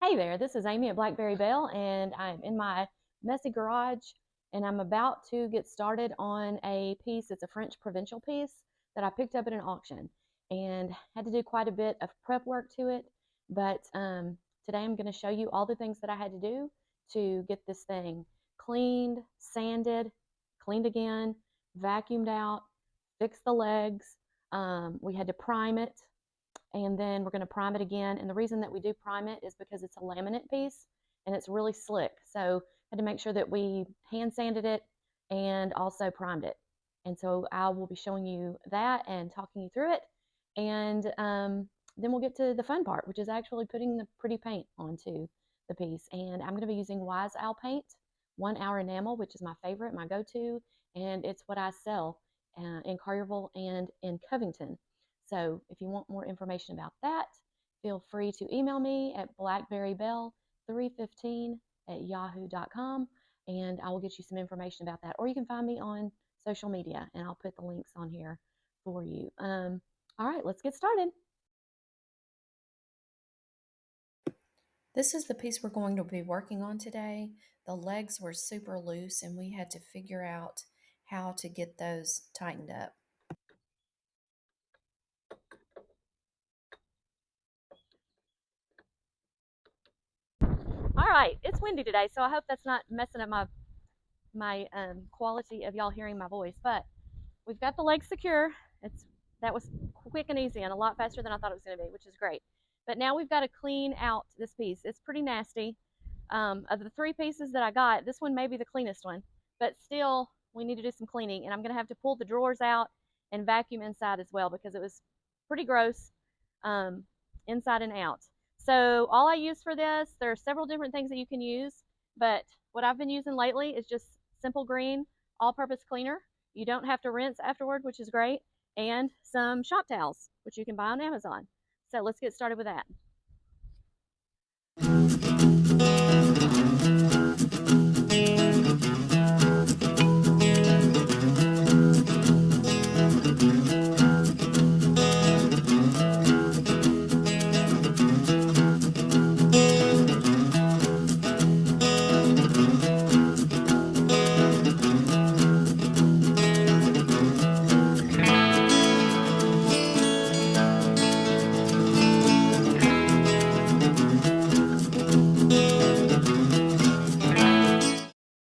Hey there, this is Amy at Blackberry Bell, and I'm in my messy garage, and I'm about to get started on a piece. It's a French Provencial piece that I picked up at an auction, and had to do quite a bit of prep work to it, but today I'm going to show you all the things that I had to do to get this thing cleaned, sanded, cleaned again, vacuumed out, fixed the legs. We had to prime it, and then we're going to prime it again. And the reason that we do prime it is because it's a laminate piece and it's really slick. So I had to make sure that we hand sanded it and also primed it. And so I will be showing you that and talking you through it. And then we'll get to the fun part, which is actually putting the pretty paint onto the piece. And I'm going to be using Wise Owl paint, 1 Hour Enamel, which is my favorite, my go-to, and it's what I sell in Collierville and in Covington. So if you want more information about that, feel free to email me at blackberrybell315@yahoo.com, and I will get you some information about that. Or you can find me on social media, and I'll put the links on here for you. All right, let's get started. This is the piece we're going to be working on today. The legs were super loose, and we had to figure out how to get those tightened up. All right, it's windy today, so I hope that's not messing up my quality of y'all hearing my voice. But we've got the legs secure. That was quick and easy and a lot faster than I thought it was going to be, which is great. But now we've got to clean out this piece. It's pretty nasty. Of the 3 pieces that I got, this one may be the cleanest one, but still we need to do some cleaning, and I'm going to have to pull the drawers out and vacuum inside as well because it was pretty gross inside and out. So all I use for this, there are several different things that you can use, but what I've been using lately is just simple green all-purpose cleaner. You don't have to rinse afterward, which is great, and some shop towels, which you can buy on Amazon. So let's get started with that.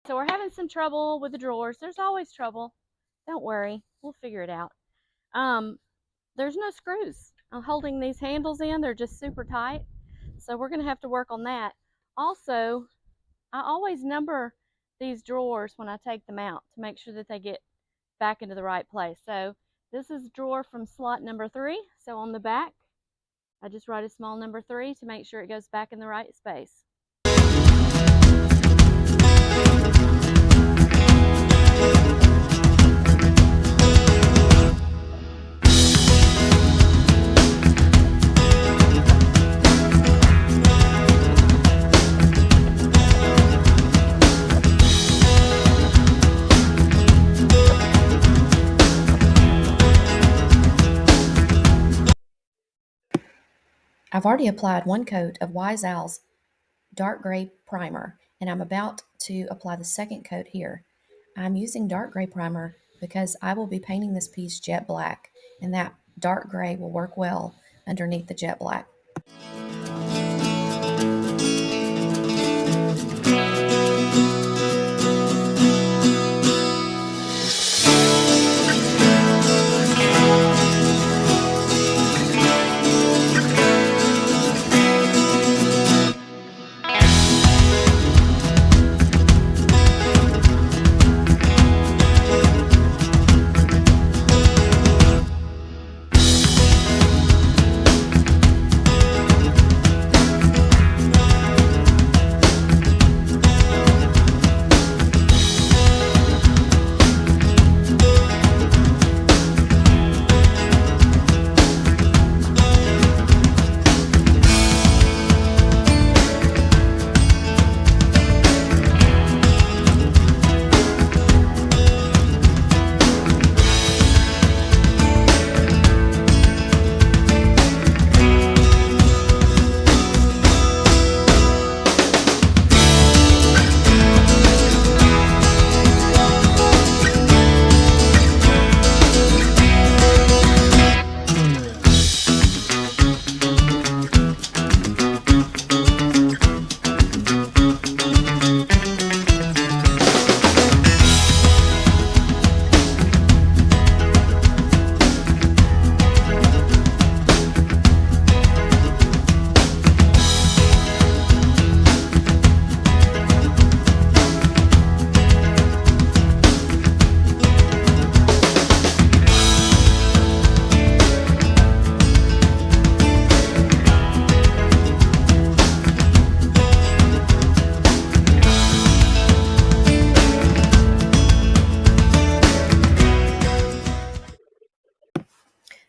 So we're having some trouble with the drawers. There's always trouble. Don't worry. We'll figure it out. There's no screws. I'm holding these handles in. They're just super tight. So we're going to have to work on that. Also, I always number these drawers when I take them out to make sure that they get back into the right place. So this is drawer from slot number 3. So on the back, I just write a small number 3 to make sure it goes back in the right space. I've already applied 1 coat of Wise Owl's dark gray primer, and I'm about to apply the 2nd coat here. I'm using dark gray primer because I will be painting this piece jet black, and that dark gray will work well underneath the jet black.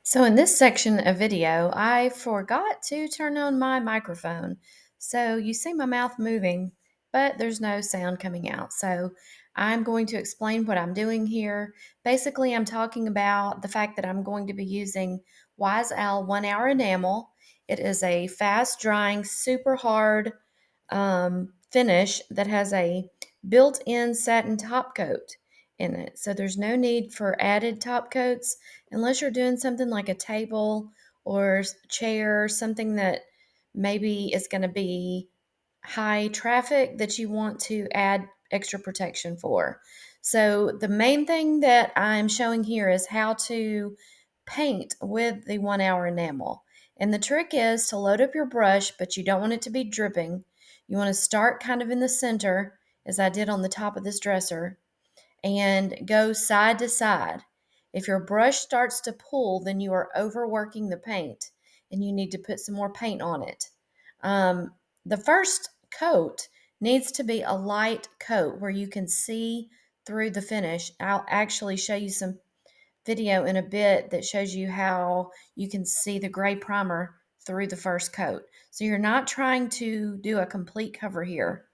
So in this section of video, I forgot to turn on my microphone. So you see my mouth moving, but there's no sound coming out. So I'm going to explain what I'm doing here. Basically, I'm talking about the fact that I'm going to be using Wise Owl 1 Hour Enamel. It is a fast drying, super hard finish that has a built-in satin top coat in it. So there's no need for added top coats unless you're doing something like a table or chair, something that maybe is going to be high traffic that you want to add extra protection for. So the main thing that I'm showing here is how to paint with the 1 hour enamel. And the trick is to load up your brush, but you don't want it to be dripping. You want to start kind of in the center, as I did on the top of this dresser, and go side to side. If your brush starts to pull, then you are overworking the paint and you need to put some more paint on it. The first coat needs to be a light coat where you can see through the finish. I'll actually show you some video in a bit that shows you how you can see the gray primer through the first coat. So you're not trying to do a complete cover here.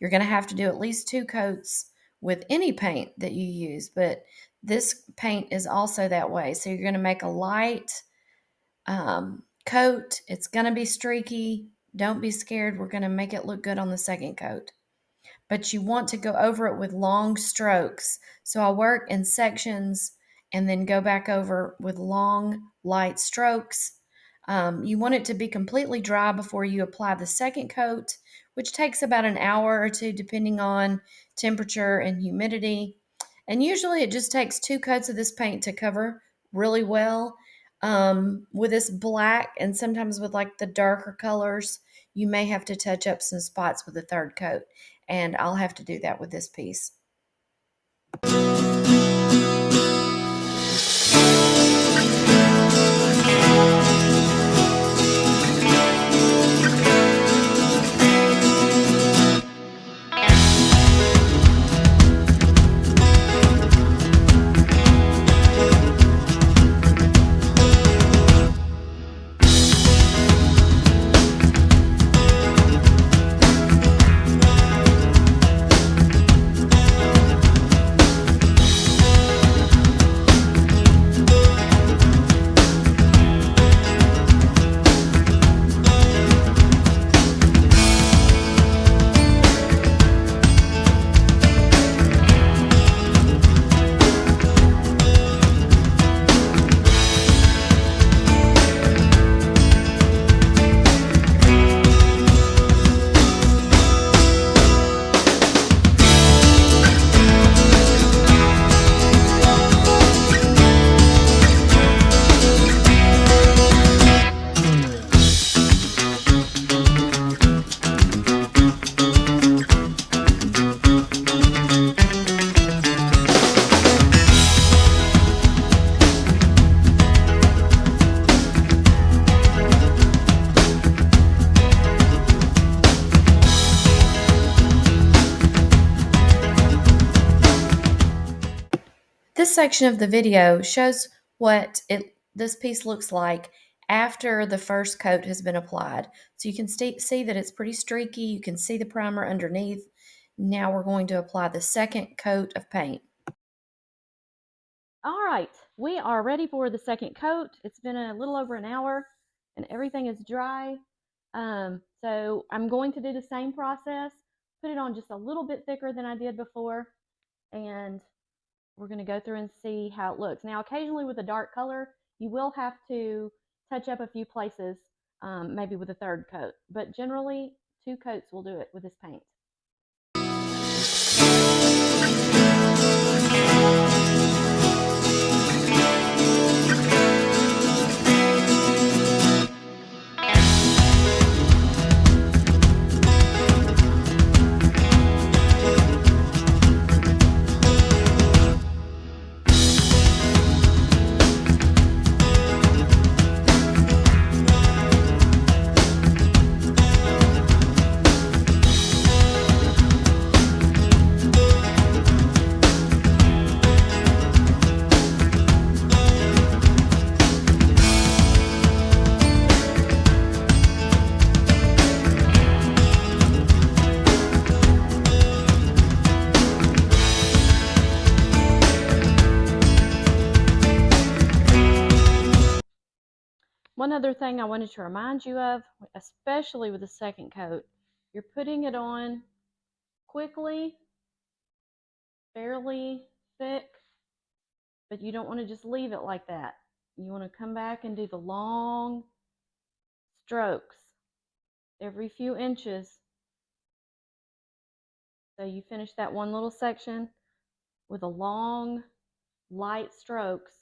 You're going to have to do at least 2 coats with any paint that you use, but this paint is also that way. So you're going to make a light coat. It's going to be streaky. Don't be scared. We're going to make it look good on the second coat. But you want to go over it with long strokes. So I work in sections and then go back over with long, light strokes. You want it to be completely dry before you apply the second coat, which takes about an hour or 2 depending on temperature and humidity. And usually it just takes 2 coats of this paint to cover really well. With this black and sometimes with like the darker colors, you may have to touch up some spots with the third coat, and I'll have to do that with this piece. This section of the video shows what this piece looks like after the first coat has been applied. So you can see that it's pretty streaky. You can see the primer underneath. Now we're going to apply the second coat of paint. All right, we are ready for the second coat. It's been a little over an hour and everything is dry. So I'm going to do the same process, put it on just a little bit thicker than I did before, and we're going to go through and see how it looks. Now, occasionally with a dark color, you will have to touch up a few places, maybe with a third coat, but generally 2 coats will do it with this paint. One other thing I wanted to remind you of, especially with the second coat, you're putting it on quickly, fairly thick, but you don't want to just leave it like that. You want to come back and do the long strokes every few inches. So you finish that one little section with a long, light strokes.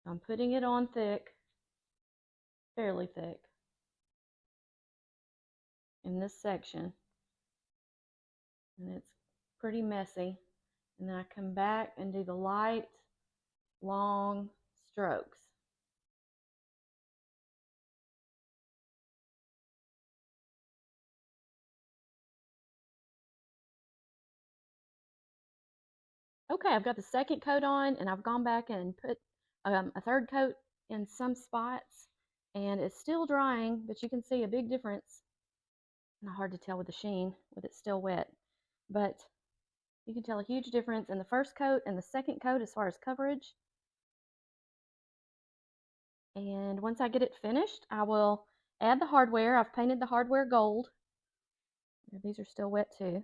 I'm putting it on thick, fairly thick, in this section. And it's pretty messy. And then I come back and do the light, long strokes. Okay, I've got the second coat on, and I've gone back and put a third coat in some spots, and it's still drying, but you can see a big difference. Not hard to tell with the sheen, with it still wet, but you can tell a huge difference in the first coat and the second coat as far as coverage. And once I get it finished, I will add the hardware. I've painted the hardware gold. These are still wet too,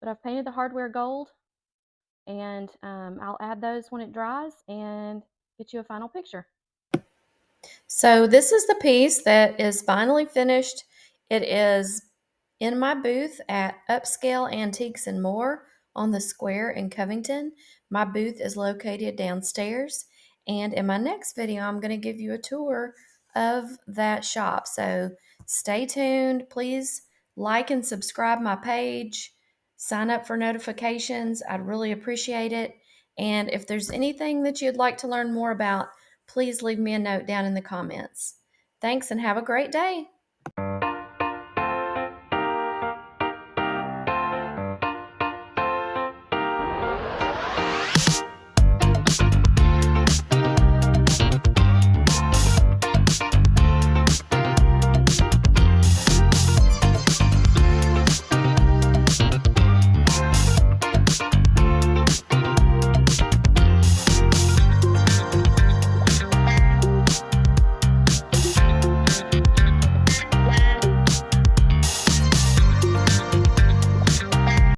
but I've painted the hardware gold, and I'll add those when it dries and get you a final picture. So this is the piece that is finally finished. It is in my booth at Upscale Antiques and More on the square in Covington. My booth is located downstairs, and in my next video I'm going to give you a tour of that shop. So stay tuned. Please like and subscribe my page. Sign up for notifications. I'd really appreciate it. And if there's anything that you'd like to learn more about, please leave me a note down in the comments. Thanks and have a great day.